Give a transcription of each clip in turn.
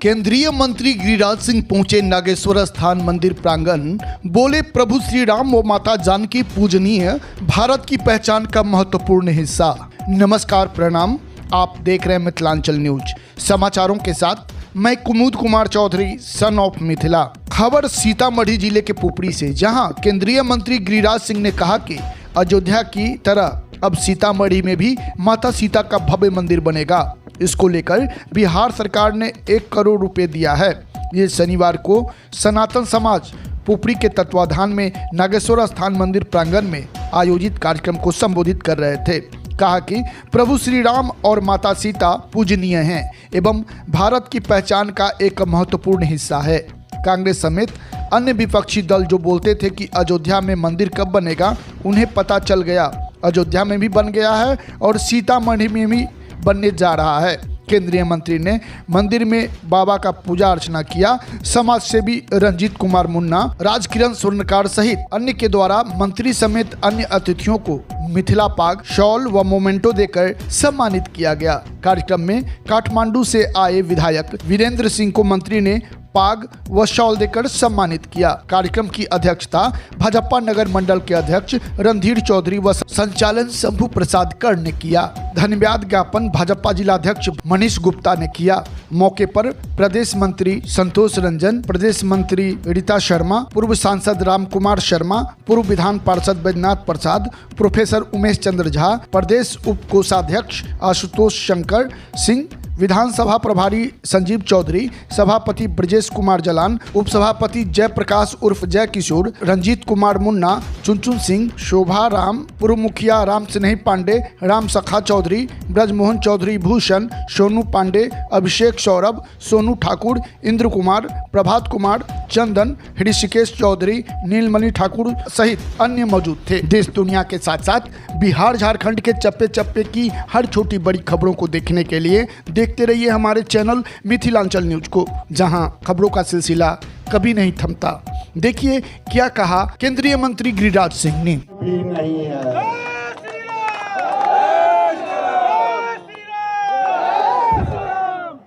केंद्रीय मंत्री गिरिराज सिंह पहुंचे नागेश्वर स्थान मंदिर प्रांगण। बोले, प्रभु श्री राम व माता जानकी पूजनीय भारत की पहचान का महत्वपूर्ण हिस्सा। नमस्कार, प्रणाम। आप देख रहे हैं मिथिलांचल न्यूज। समाचारों के साथ मैं कुमुद कुमार चौधरी, सन ऑफ मिथिला। खबर सीतामढ़ी जिले के पुपरी से, जहां केंद्रीय मंत्री गिरिराज सिंह ने कहा कि अयोध्या की तरह अब सीतामढ़ी में भी माता सीता का भव्य मंदिर बनेगा। इसको लेकर बिहार सरकार ने 1 करोड़ रुपए दिया है। ये शनिवार को सनातन समाज पुपरी के तत्वाधान में नागेश्वर स्थान मंदिर प्रांगण में आयोजित कार्यक्रम को संबोधित कर रहे थे। कहा कि प्रभु श्री राम और माता सीता पूजनीय हैं एवं भारत की पहचान का एक महत्वपूर्ण हिस्सा है। कांग्रेस समेत अन्य विपक्षी दल जो बोलते थे कि अयोध्या में मंदिर कब बनेगा, उन्हें पता चल गया, अयोध्या में भी बन गया है और सीतामढ़ी में भी बनने जा रहा है। केंद्रीय मंत्री ने मंदिर में बाबा का पूजा अर्चना किया। समाज सेवी रंजीत कुमार मुन्ना, राजकिरण स्वर्णकार सहित अन्य के द्वारा मंत्री समेत अन्य अतिथियों को मिथिला पाग, शॉल व मोमेंटो देकर सम्मानित किया गया। कार्यक्रम में काठमांडू से आए विधायक वीरेंद्र सिंह को मंत्री ने पाग व शॉल देकर सम्मानित किया। कार्यक्रम की अध्यक्षता भाजपा नगर मंडल के अध्यक्ष रणधीर चौधरी व संचालन शंभू प्रसाद कर ने किया। धन्यवाद ज्ञापन भाजपा जिलाध्यक्ष मनीष गुप्ता ने किया। मौके पर प्रदेश मंत्री संतोष रंजन, प्रदेश मंत्री रीता शर्मा, पूर्व सांसद राम कुमार शर्मा, पूर्व विधान पार्षद बैजनाथ प्रसाद, प्रोफेसर उमेश चंद्र झा, प्रदेश उप कोषाध्यक्ष आशुतोष शंकर सिंह, विधानसभा प्रभारी संजीव चौधरी, सभापति ब्रजेश कुमार जलान, उपसभापति जयप्रकाश उर्फ जय किशोर, रंजीत कुमार मुन्ना, चुनचुन सिंह, शोभा राम, पूर्व मुखिया राम स्नेही पांडे, राम सखा चौधरी, ब्रजमोहन चौधरी भूषण, सोनू पांडे, अभिषेक सौरभ, सोनू ठाकुर, इंद्र कुमार, प्रभात कुमार, चंदन, ऋषिकेश चौधरी, नीलमणि ठाकुर सहित अन्य मौजूद थे। देश दुनिया के साथ साथ बिहार झारखंड के चप्पे चप्पे की हर छोटी बड़ी खबरों को देखने के लिए देखते रहिए हमारे चैनल मिथिलांचल न्यूज को, जहां खबरों का सिलसिला कभी नहीं थमता। देखिए क्या कहा केंद्रीय मंत्री गिरिराज सिंह ने। भी नहीं है।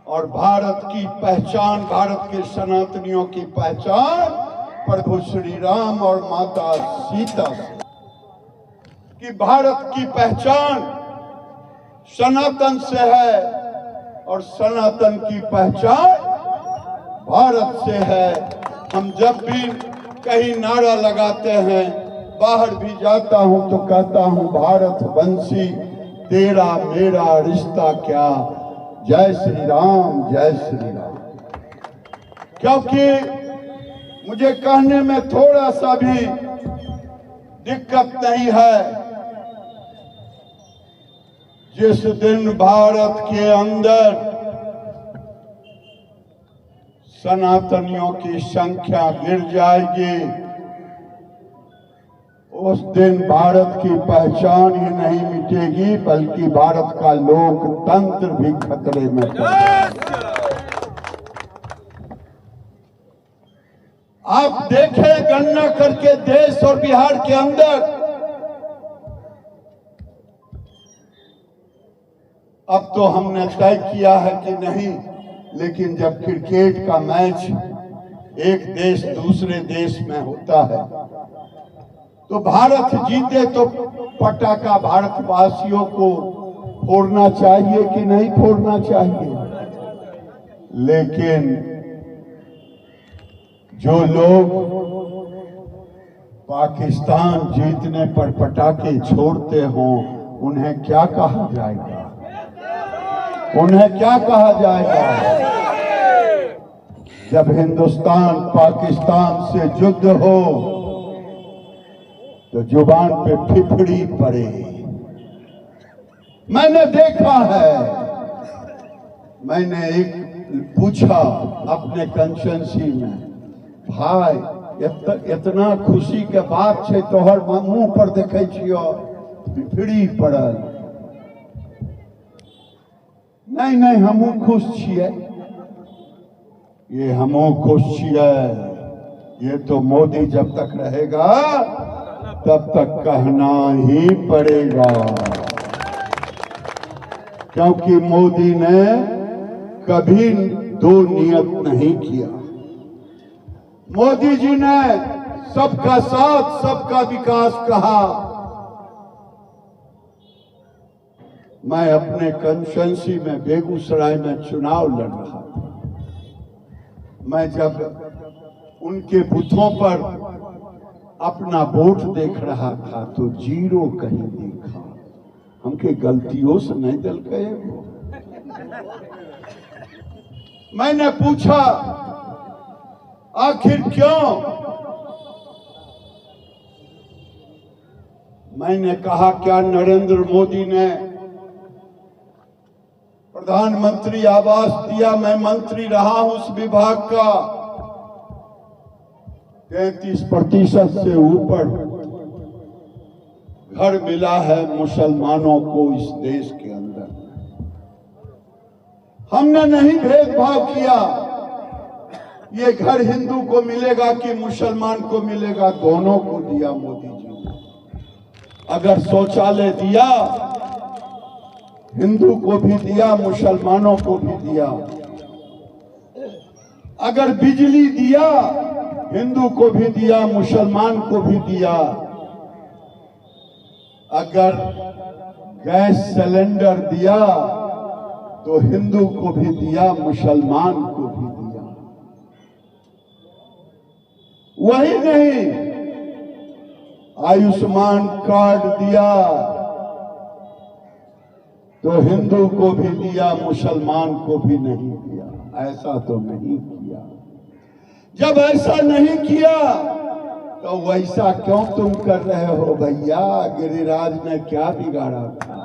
और भारत की पहचान, भारत के सनातनियों की पहचान प्रभु श्री राम और माता सीता कि भारत की पहचान सनातन से है और सनातन की पहचान भारत से है। हम जब भी कहीं नारा लगाते हैं, बाहर भी जाता हूं तो कहता हूं, भारत वंशी तेरा मेरा रिश्ता क्या, जय श्री राम, जय श्री राम। क्योंकि मुझे कहने में थोड़ा सा भी दिक्कत नहीं है। जिस दिन भारत के अंदर सनातनियों की संख्या गिर जाएगी, उस दिन भारत की पहचान ही नहीं मिटेगी, बल्कि भारत का लोकतंत्र भी खतरे में पड़ेगा। आप देखें, गणना करके देश और बिहार के अंदर अब तो हमने तय किया है कि नहीं, लेकिन जब क्रिकेट का मैच एक देश दूसरे देश में होता है तो भारत जीते तो पटाखा भारतवासियों को फोड़ना चाहिए कि नहीं फोड़ना चाहिए। लेकिन जो लोग पाकिस्तान जीतने पर पटाखे छोड़ते हों, उन्हें क्या कहा जाएगा? उन्हें क्या कहा जाएगा? जब हिंदुस्तान पाकिस्तान से युद्ध हो तो जुबान पे फिफड़ी पड़े। मैंने देखा है, मैंने एक पूछा अपने कंस्टिट्यूएंसी में, भाई इतना खुशी के बात है तोहर मुंह पर देखे छियो फिफड़ी पड़ल। नहीं नहीं, हमू खुश छिए, ये हमू खुश छिए। ये तो मोदी जब तक रहेगा तब तक कहना ही पड़ेगा, क्योंकि मोदी ने कभी दो नियत नहीं किया। मोदी जी ने सबका साथ सबका विकास कहा। मैं अपने कंस्टिट्यूएंसी में बेगूसराय में चुनाव लड़ रहा था। मैं जब उनके बूथों पर अपना वोट देख रहा था तो जीरो कहीं देखा। हमके गलतियों से नहीं दिल गए वो। मैंने पूछा आखिर क्यों? मैंने कहा क्या नरेंद्र मोदी ने प्रधानमंत्री आवास दिया, मैं मंत्री रहा हूं उस विभाग का, 33% से ऊपर घर मिला है मुसलमानों को इस देश के अंदर। हमने नहीं भेदभाव किया, ये घर हिंदू को मिलेगा कि मुसलमान को मिलेगा, दोनों को दिया मोदी जी ने। अगर शौचालय दिया हिंदू को भी दिया, मुसलमानों को भी दिया। अगर बिजली दिया हिंदू को भी दिया, मुसलमान को भी दिया। अगर गैस सिलेंडर दिया तो हिंदू को भी दिया, मुसलमान को भी दिया। वही नहीं, आयुष्मान कार्ड दिया तो हिंदू को भी दिया, मुसलमान को भी नहीं दिया। ऐसा तो नहीं किया। जब ऐसा नहीं किया तो वैसा क्यों तुम कर रहे हो भैया? गिरिराज ने क्या बिगाड़ा था?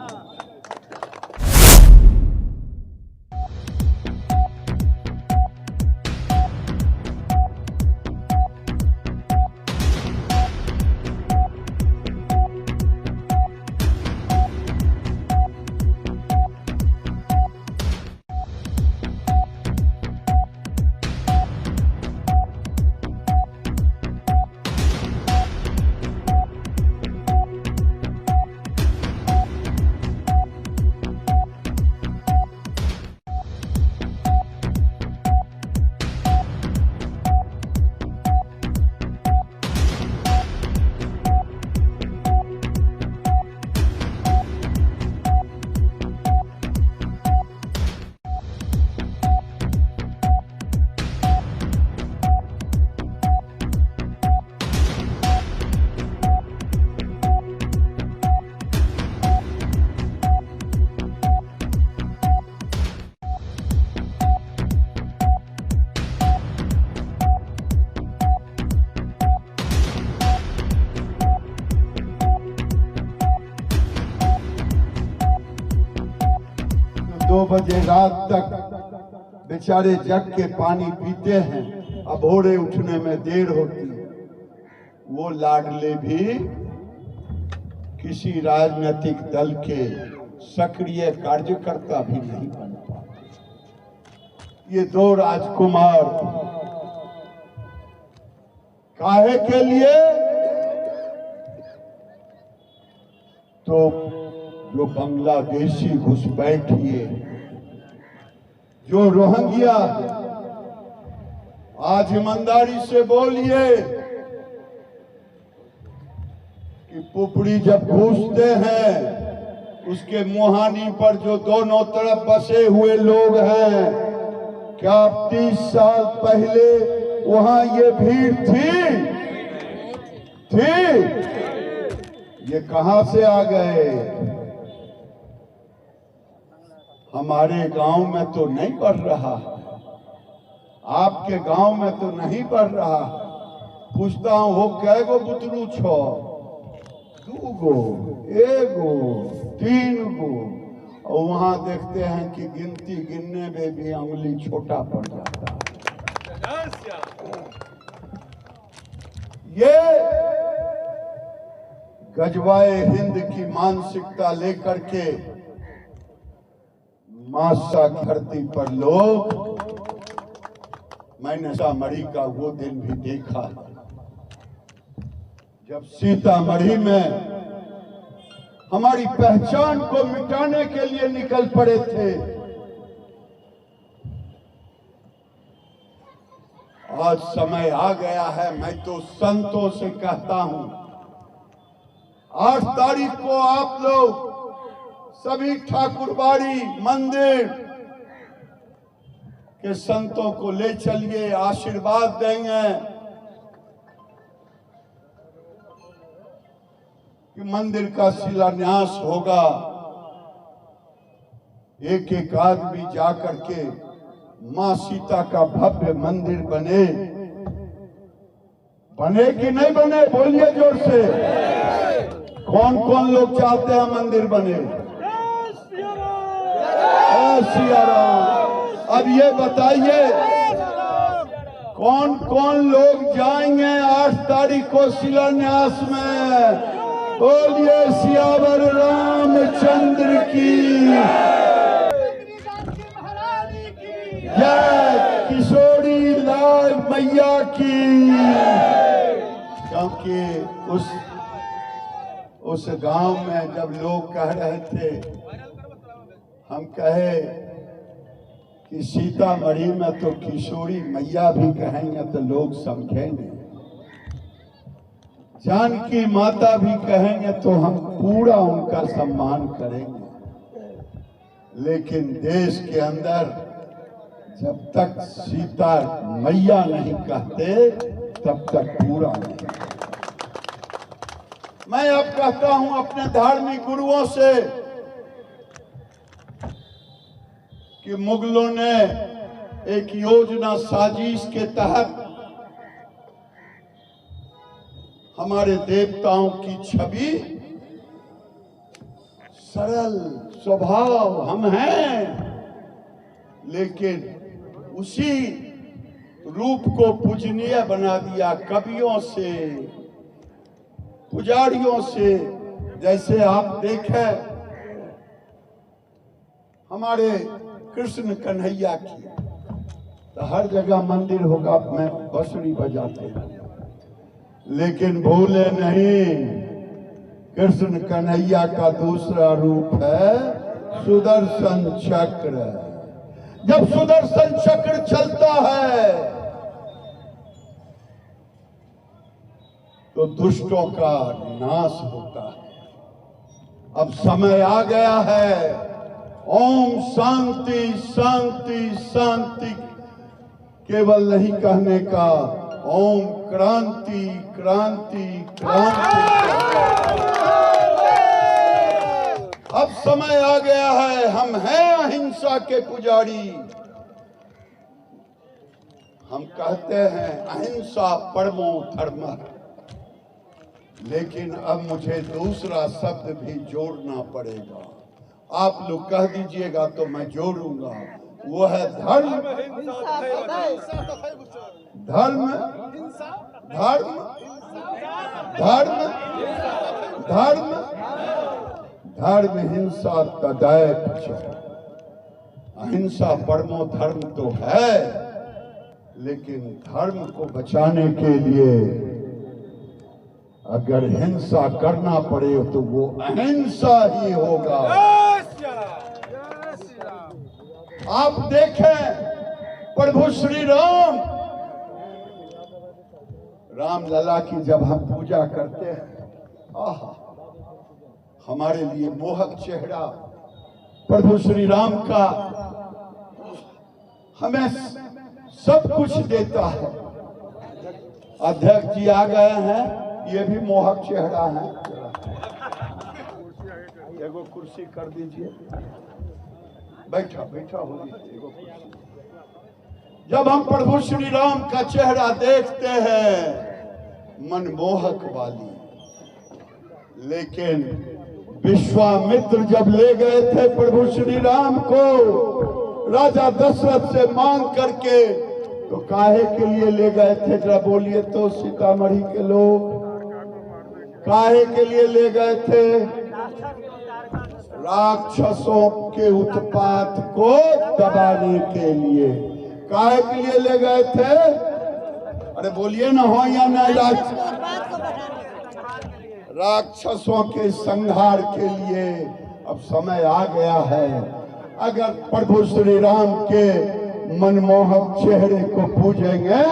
दो बजे रात तक बेचारे जग के पानी पीते हैं, अब भोरे उठने में देर होती है। वो लाडले भी किसी राजनीतिक दल के सक्रिय कार्यकर्ता भी नहीं बन पाते। ये दो राजकुमार काहे के लिए? तो जो बांग्लादेशी घुसपैठिए, जो रोहिंग्या, आज ईमानदारी से बोलिए कि पुपड़ी जब घुसते हैं उसके मुहानी पर जो दोनों तरफ बसे हुए लोग हैं, क्या 30 साल पहले वहां ये भीड़ थी? ये कहां से आ गए? हमारे गांव में तो नहीं बढ़ रहा, आपके गांव में तो नहीं बढ़ रहा। पूछता हूं हो कै गो बुतरू छो? 2 गो, 1 गो, 3 गो। और वहां देखते हैं कि गिनती गिनने में भी उंगली छोटा पड़ जाता है। ये गजवाए हिंद की मानसिकता लेकर के मासा धरती पर लोग, मैंने सीतामढ़ी का वो दिन भी देखा जब सीतामढ़ी में हमारी पहचान को मिटाने के लिए निकल पड़े थे। आज समय आ गया है। मैं तो संतों से कहता हूं, 8 तारीख को आप लोग सभी ठाकुरबाड़ी मंदिर के संतों को ले चलिए, आशीर्वाद देंगे कि मंदिर का शिलान्यास होगा। एक एक आदमी जाकर के मां सीता का भव्य मंदिर बने कि नहीं बने? बोलिए जोर से। कौन कौन लोग चाहते हैं मंदिर बने? सिया राम। अब ये बताइए कौन कौन लोग जाएंगे 8 तारीख को शिलान्यास में? बोलिए सियावर रामचंद्र की जय, किशोरी लाल मैया की। क्योंकि उस गांव में जब लोग कह रहे थे, हम कहे कि सीतामढ़ी में तो किशोरी मैया भी कहेंगे तो लोग समझेंगे, जानकी माता भी कहेंगे तो हम पूरा उनका सम्मान करेंगे। लेकिन देश के अंदर जब तक सीता मैया नहीं कहते तब तक पूरा नहीं। मैं अब कहता हूं अपने धार्मिक गुरुओं से कि मुगलों ने एक योजना साजिश के तहत हमारे देवताओं की छवि, सरल स्वभाव हम हैं, लेकिन उसी रूप को पूजनीय बना दिया कवियों से, पुजारियों से। जैसे आप देखें हमारे कृष्ण कन्हैया की, तो हर जगह मंदिर होगा में बांसुरी बजाते हैं, लेकिन भूले नहीं कृष्ण कन्हैया का दूसरा रूप है सुदर्शन चक्र। जब सुदर्शन चक्र चलता है तो दुष्टों का नाश होता है। अब समय आ गया है, ओम शांति शांति शांति केवल नहीं कहने का, ओम क्रांति क्रांति क्रांति। अब समय आ गया है, हम हैं अहिंसा के पुजारी। हम कहते हैं अहिंसा परमो धर्मः, लेकिन अब मुझे दूसरा शब्द भी जोड़ना पड़ेगा। आप लोग कह दीजिएगा तो मैं जोड़ूंगा, वो है धर्म। धर्म धर्म धर्म धर्म धर्म हिंसा तदैव च। अहिंसा परमो धर्म तो है, लेकिन धर्म को बचाने के लिए अगर हिंसा करना पड़े तो वो अहिंसा ही होगा। आप देखें प्रभु श्री राम, राम लला की जब हम पूजा करते हैं, आहा, हमारे लिए मोहक चेहरा प्रभु श्री राम का हमें सब कुछ देता है। अध्यक्ष जी आ गए हैं, ये भी मोहक चेहरा है। एगो कुर्सी कर दीजिए, बैठा बैठा हो एगो कुर्सी। जब हम प्रभु श्री राम का चेहरा देखते हैं मनमोहक वाली, लेकिन विश्वामित्र जब ले गए थे प्रभु श्री राम को राजा दशरथ से मांग करके, तो काहे के लिए ले गए थे? जरा बोलिए तो सीतामढ़ी के लोग, काहे के लिए ले गए थे? राक्षसों के उत्पात को दबाने के लिए। काहे के लिए ले गए थे? अरे बोलिए ना, हो या ना? राक्षसों के संहार के लिए अब समय आ गया है। अगर प्रभु श्री राम के मनमोहक चेहरे को पूजेंगे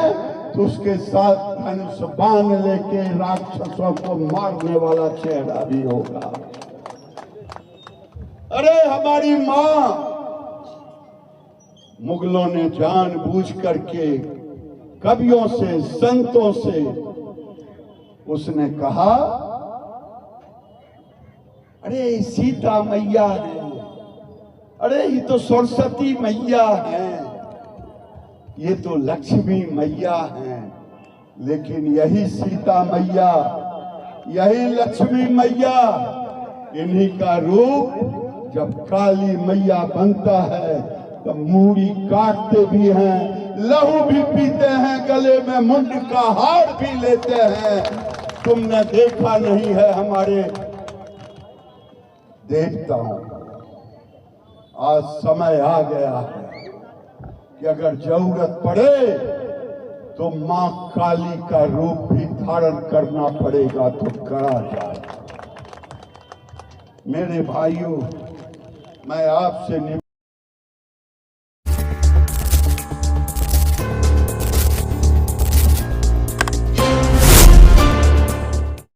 तो उसके साथ धनुष बाण लेके राक्षसों को मारने वाला चेहरा भी होगा। अरे हमारी मां, मुगलों ने जानबूझ करके कवियों से, संतों से उसने कहा, अरे सीता मैया है, अरे ये तो सरस्वती मैया है, ये तो लक्ष्मी मैया है। लेकिन यही सीता मैया, यही लक्ष्मी मैया, इन्हीं का रूप जब काली मैया बनता है तो मूड़ी काटते भी हैं, लहू भी पीते हैं, गले में मुंड का हार भी लेते हैं। तुमने देखा नहीं है हमारे देवताओं। आज समय आ गया है कि अगर जरूरत पड़े तो मां काली का रूप भी धारण करना पड़ेगा तो करा जाए। मेरे भाइयों, मैं आपसे